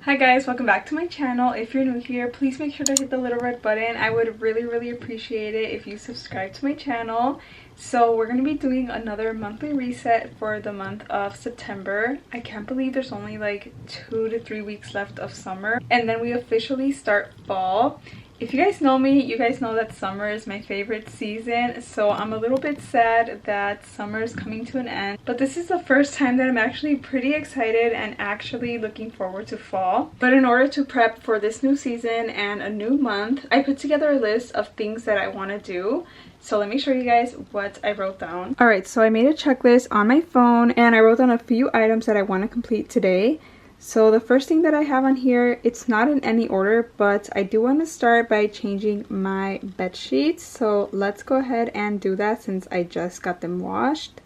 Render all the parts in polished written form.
Hi guys, welcome back to my channel. If you're new here, please make sure to hit the little red button. I would really appreciate it if you subscribe to my channel. So we're going to be doing another monthly reset for the month of September. I can't believe there's only like 2 to 3 weeks left of summer, and then we officially start fall. If you guys know me, you guys know that summer is my favorite season, so I'm a little bit sad that summer is coming to an end. But this is the first time that I'm actually pretty excited and actually looking forward to fall. But in order to prep for this new season and a new month, I put together a list of things that I want to do. So let me show you guys what I wrote down. Alright, so I made a checklist on my phone and I wrote down a few items that I want to complete today. So the first thing that I have on here, it's not in any order, but I do want to start by changing my bed sheets. So let's go ahead and do that since I just got them washed.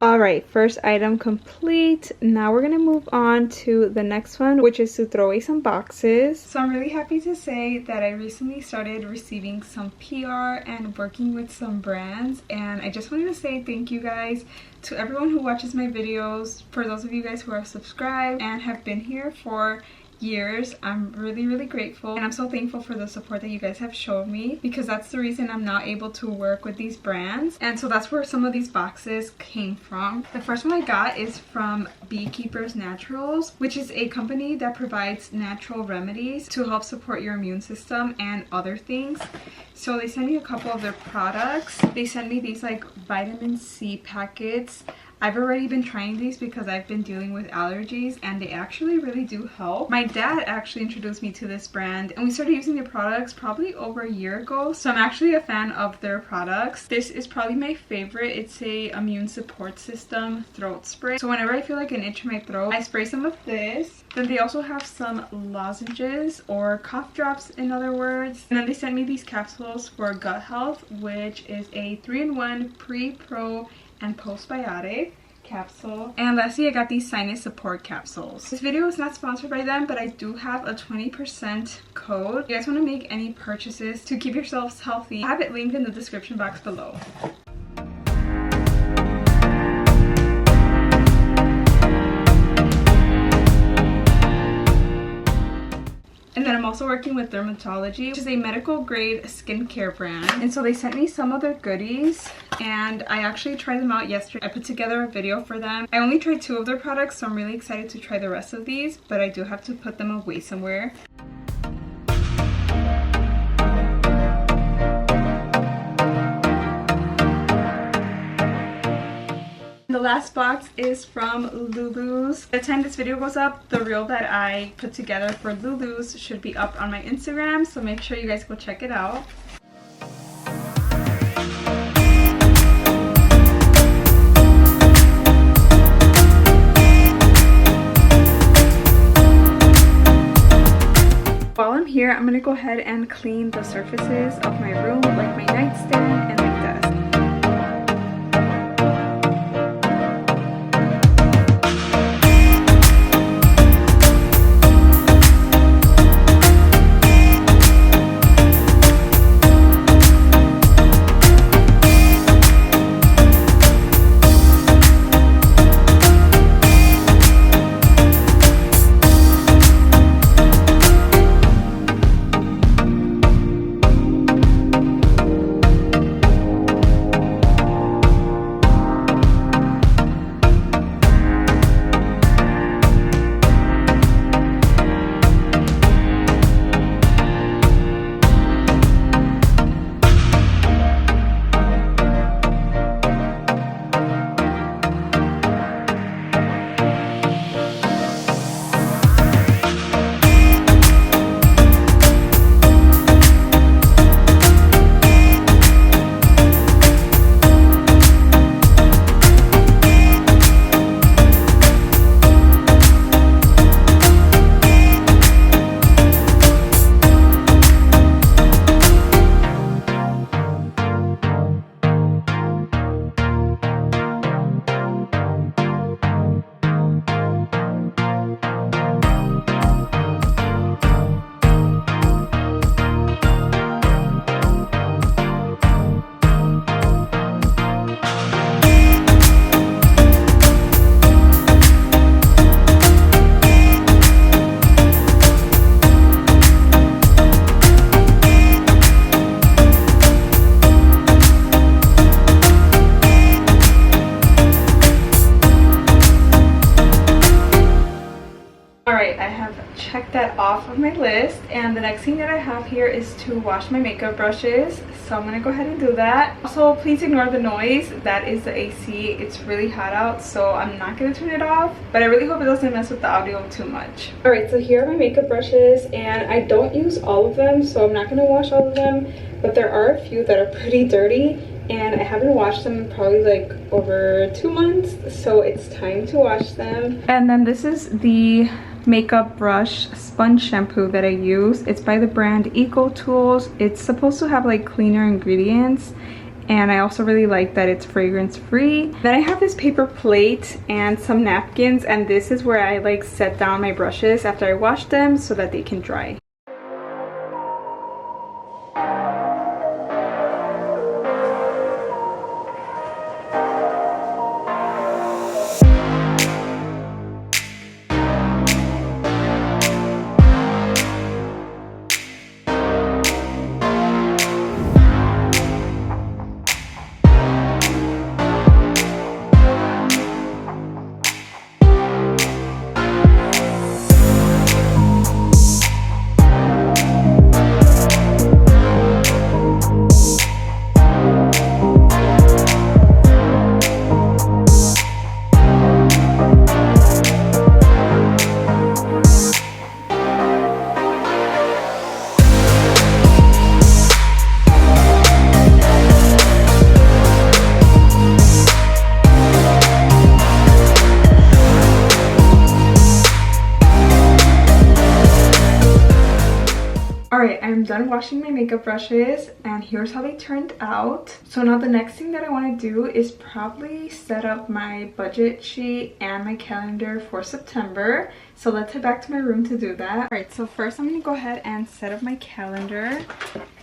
Alright, first item complete. Now we're going to move on to the next one, which is to throw away some boxes. So I'm really happy to say that I recently started receiving some PR and working with some brands. And I just wanted to say thank you guys to everyone who watches my videos. For those of you guys who are subscribed and have been here for years, I'm really grateful, and I'm so thankful for the support that you guys have shown me, because that's the reason I'm not able to work with these brands. And so that's where some of these boxes came from. The first one I got is from Beekeepers Naturals, which is a company that provides natural remedies to help support your immune system and other things. So they sent me a couple of their products. They sent me these like vitamin C packets. I've already been trying these because I've been dealing with allergies, and they actually really do help. My dad actually introduced me to this brand, and we started using their products probably over a year ago. So I'm actually a fan of their products. This is probably my favorite. It's a immune support system throat spray. So whenever I feel like an itch in my throat, I spray some of this. Then they also have some lozenges, or cough drops in other words. And then they sent me these capsules for gut health, which is a 3-in-1 pre-pro and postbiotic capsule. And lastly, I got these sinus support capsules. This video is not sponsored by them, but I do have a 20% code. If you guys want to make any purchases to keep yourselves healthy, I have it linked in the description box below. And then I'm also working with Dermatology, which is a medical grade skincare brand. And so they sent me some of their goodies, and I actually tried them out yesterday. I put together a video for them. I only tried 2 of their products, so I'm really excited to try the rest of these, but I do have to put them away somewhere. The last box is from Lulu's. By the time this video goes up, the reel that I put together for Lulu's should be up on my Instagram, so make sure you guys go check it out. While I'm here, I'm going to go ahead and clean the surfaces of my room, like my nightstand and my desk. off of my list, and the next thing that I have here is to wash my makeup brushes, so I'm gonna go ahead and do that. Also, please ignore the noise. That is the AC. It's really hot out, so I'm not gonna turn it off, but I really hope it doesn't mess with the audio too much. All right, so here are my makeup brushes, and I don't use all of them, so I'm not gonna wash all of them, but there are a few that are pretty dirty, and I haven't washed them in probably like over 2 months, so it's time to wash them. And then this is the makeup brush sponge shampoo that I use. It's by the brand EcoTools. It's supposed to have like cleaner ingredients, and I also really like that it's fragrance free. Then I have this paper plate and some napkins, and this is where I like set down my brushes after I wash them so that they can dry. Alright, I'm done washing my makeup brushes, and here's how they turned out. So now the next thing that I want to do is probably set up my budget sheet and my calendar for September. So let's head back to my room to do that. Alright, so first I'm going to go ahead and set up my calendar.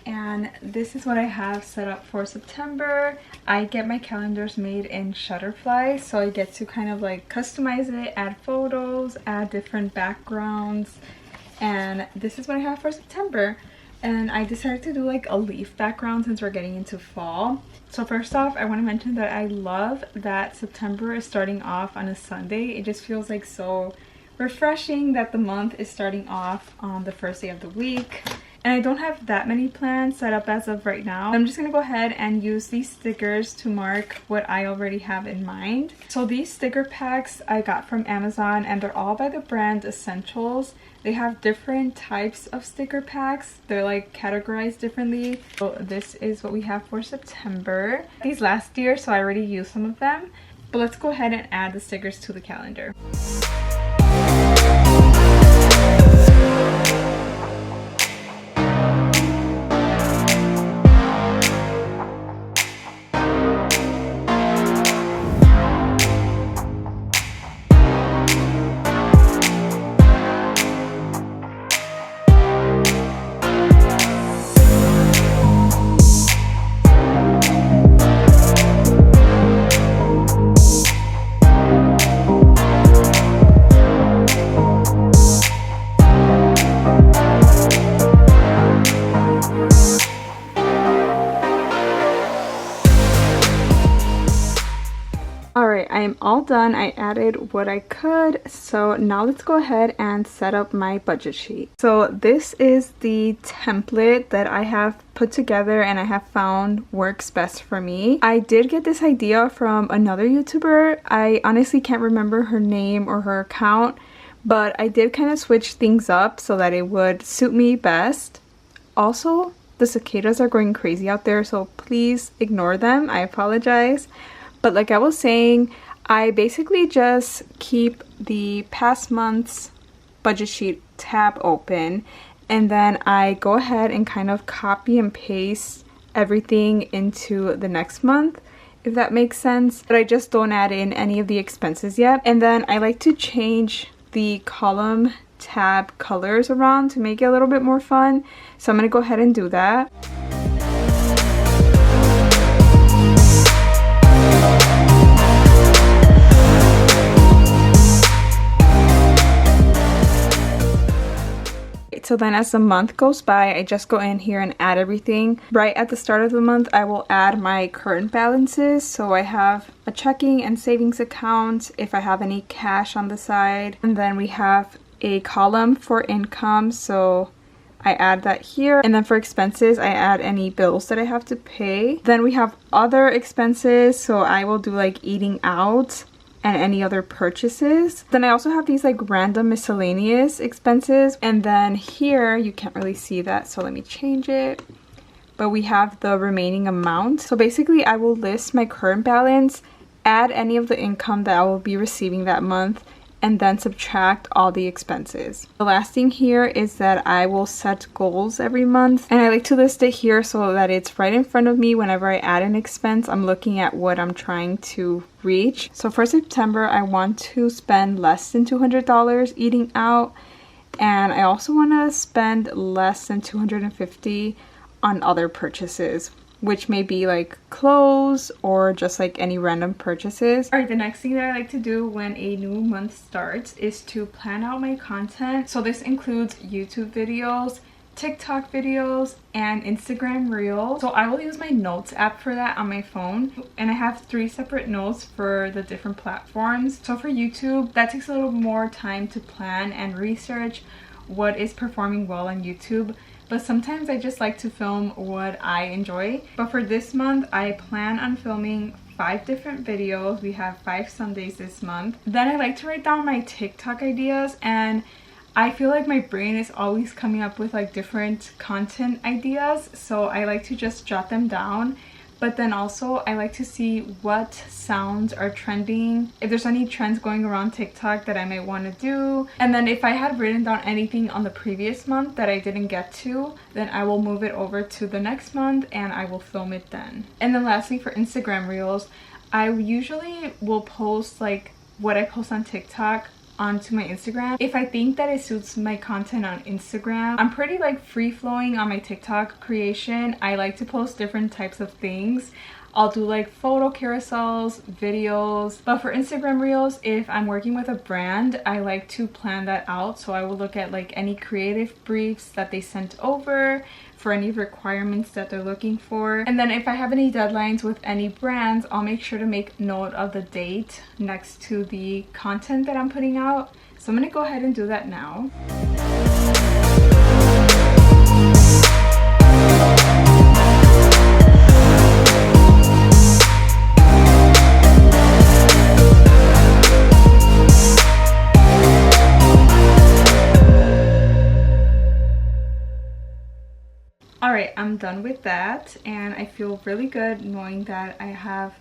And this is what I have set up for September. I get my calendars made in Shutterfly, so I get to kind of like customize it, add photos, add different backgrounds. And this is what I have for September, and I decided to do like a leaf background since we're getting into fall. So first off, I want to mention that I love that September is starting off on a Sunday. It just feels like so refreshing that the month is starting off on the first day of the week. And I don't have that many plans set up as of right now. I'm just gonna go ahead and use these stickers to mark what I already have in mind. So these sticker packs I got from Amazon, and they're all by the brand Essentials. They have different types of sticker packs. They're like categorized differently. So this is what we have for September. These last year, so I already used some of them. But let's go ahead and add the stickers to the calendar. Alright, I am all done. I added what I could, so now let's go ahead and set up my budget sheet. So this is the template that I have put together and I have found works best for me. I did get this idea from another YouTuber. I honestly can't remember her name or her account, but I did kind of switch things up so that it would suit me best. Also, the cicadas are going crazy out there, so please ignore them. I apologize. But like I was saying, I basically just keep the past month's budget sheet tab open, and then I go ahead and kind of copy and paste everything into the next month, if that makes sense. But I just don't add in any of the expenses yet. And then I like to change the column tab colors around to make it a little bit more fun. So I'm going to go ahead and do that. So then as the month goes by, I just go in here and add everything. Right at the start of the month, I will add my current balances. So I have a checking and savings account, if I have any cash on the side. And then we have a column for income, so I add that here. And then for expenses, I add any bills that I have to pay. Then we have other expenses, so I will do like eating out and any other purchases. Then I also have these like random miscellaneous expenses. And then here, you can't really see that, so let me change it. But we have the remaining amount. So basically, I will list my current balance, add any of the income that I will be receiving that month, and then subtract all the expenses. The last thing here is that I will set goals every month, and I like to list it here so that it's right in front of me. Whenever I add an expense, I'm looking at what I'm trying to reach. So for September, I want to spend less than $200 eating out, and I also want to spend less than $250 on other purchases, which may be like clothes or just like any random purchases. All right, the next thing that I like to do when a new month starts is to plan out my content. So this includes YouTube videos, TikTok videos, and Instagram Reels. So I will use my notes app for that on my phone, and I have 3 separate notes for the different platforms. So for YouTube, that takes a little more time to plan and research what is performing well on YouTube. But sometimes I just like to film what I enjoy. But for this month, I plan on filming 5 different videos. We have 5 Sundays this month. Then I like to write down my TikTok ideas, and I feel like my brain is always coming up with like different content ideas. So I like to just jot them down. But then also I like to see what sounds are trending, if there's any trends going around TikTok that I might want to do. And then if I had written down anything on the previous month that I didn't get to, then I will move it over to the next month and I will film it then. And then lastly, for Instagram Reels, I usually will post like what I post on TikTok onto my Instagram if I think that it suits my content on Instagram. I'm pretty like free-flowing on my TikTok creation. I like to post different types of things. I'll do like photo carousels, videos. But for Instagram Reels, if I'm working with a brand, I like to plan that out. So I will look at like any creative briefs that they sent over for any requirements that they're looking for. And then if I have any deadlines with any brands, I'll make sure to make note of the date next to the content that I'm putting out. So I'm gonna go ahead and do that now. Alright, I'm done with that, and I feel really good knowing that I have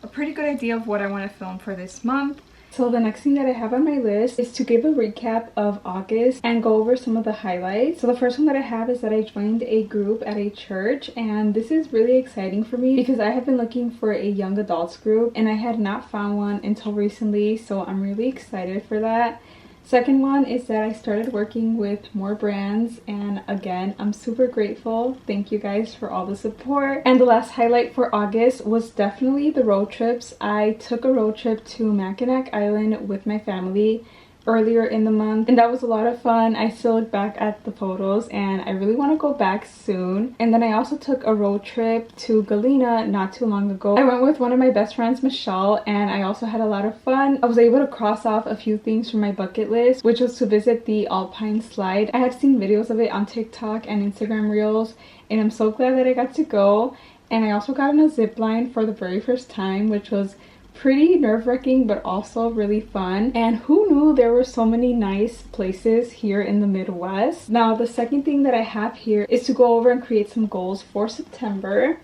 a pretty good idea of what I want to film for this month. So the next thing that I have on my list is to give a recap of August and go over some of the highlights. So the first one that I have is that I joined a group at a church, and this is really exciting for me because I have been looking for a young adults group and I had not found one until recently, so I'm really excited for that. Second one is that I started working with more brands, and again, I'm super grateful. Thank you guys for all the support. And the last highlight for August was definitely the road trips. I took a road trip to Mackinac Island with my family earlier in the month, and that was a lot of fun. I still look back at the photos and I really want to go back soon. And then I also took a road trip to Galena not too long ago. I went with one of my best friends, Michelle, and I also had a lot of fun. I was able to cross off a few things from my bucket list, which was to visit the Alpine Slide. I have seen videos of it on TikTok and Instagram Reels, and I'm so glad that I got to go. And I also got on a zip line for the very first time, which was pretty nerve-wracking but also really fun. And who knew there were so many nice places here in the Midwest. Now the second thing that I have here is to go over and create some goals for September.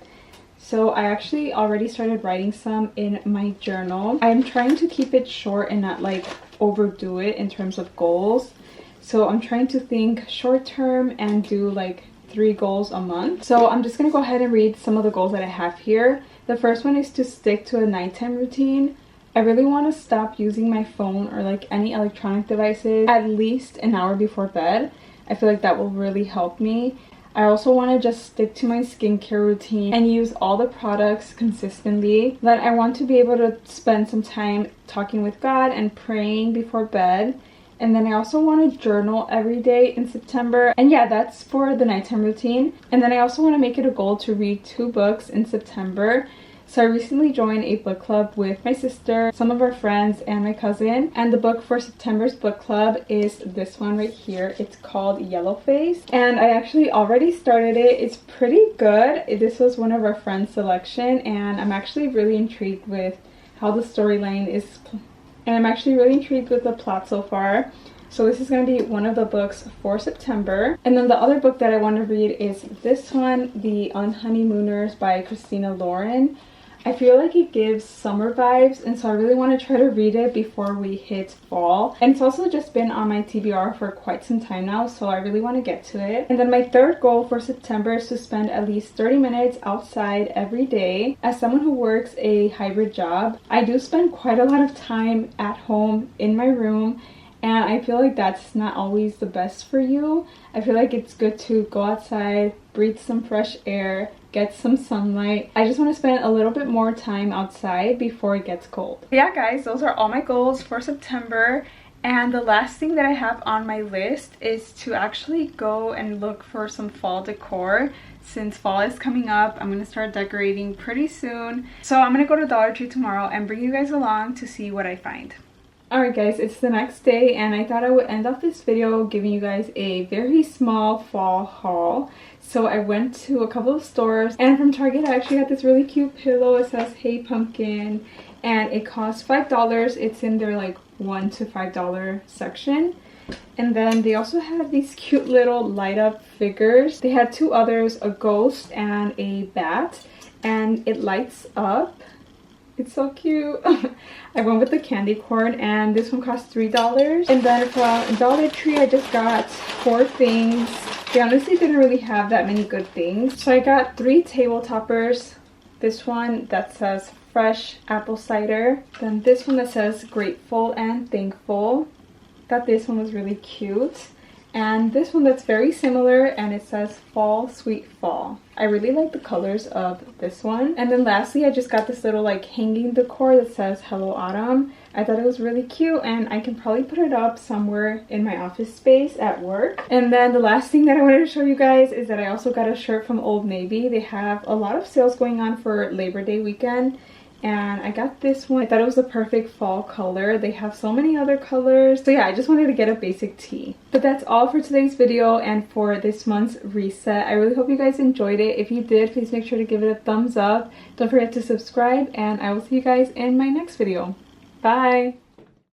So I actually already started writing some in my journal. I'm trying to keep it short and not like overdo it in terms of goals. So I'm trying to think short term and do like 3 goals a month. So I'm just gonna go ahead and read some of the goals that I have here. The first one is to stick to a nighttime routine. I really want to stop using my phone or like any electronic devices at least an hour before bed. I feel like that will really help me. I also want to just stick to my skincare routine and use all the products consistently. Then I want to be able to spend some time talking with God and praying before bed. And then I also want to journal every day in September. And yeah, that's for the nighttime routine. And then I also want to make it a goal to read 2 books in September. So I recently joined a book club with my sister, some of our friends, and my cousin. And the book for September's book club is this one right here. It's called Yellowface. And I actually already started it. It's pretty good. This was one of our friends' selection, and I'm actually really intrigued with how the storyline is. And I'm actually really intrigued with the plot so far. So this is going to be one of the books for September. And then the other book that I want to read is this one, The Unhoneymooners by Christina Lauren. I feel like it gives summer vibes, and so I really want to try to read it before we hit fall. And it's also just been on my TBR for quite some time now, so I really want to get to it. And then my third goal for September is to spend at least 30 minutes outside every day. As someone who works a hybrid job, I do spend quite a lot of time at home in my room, and I feel like that's not always the best for you. I feel like it's good to go outside, breathe some fresh air, get some sunlight. I just want to spend a little bit more time outside before it gets cold. Yeah guys, those are all my goals for September. And the last thing that I have on my list is to actually go and look for some fall decor. Since fall is coming up, I'm going to start decorating pretty soon. So I'm going to go to Dollar Tree tomorrow and bring you guys along to see what I find. Alright guys, it's the next day, and I thought I would end off this video giving you guys a very small fall haul. So I went to a couple of stores, and from Target I actually got this really cute pillow. It says Hey Pumpkin, and it costs $5. It's in their like $1 to $5 section. And then they also have these cute little light up figures. They had two others, a ghost and a bat, and it lights up. It's so cute. I went with the candy corn, and this one cost $3. And then from Dollar Tree I just got 4 things. They honestly didn't really have that many good things. So I got 3 table toppers. This one that says fresh apple cider. Then this one that says grateful and thankful. Thought this one was really cute. And this one that's very similar, and it says fall sweet fall. I really like the colors of this one. And then lastly I just got this little like hanging decor that says Hello Autumn. I thought it was really cute, and I can probably put it up somewhere in my office space at work. And then the last thing that I wanted to show you guys is that I also got a shirt from Old Navy. They have a lot of sales going on for Labor Day weekend, and I got this one. I thought it was the perfect fall color. They have so many other colors. So yeah, I just wanted to get a basic tee. But that's all for today's video and for this month's reset. I really hope you guys enjoyed it. If you did, please make sure to give it a thumbs up. Don't forget to subscribe, and I will see you guys in my next video. Bye!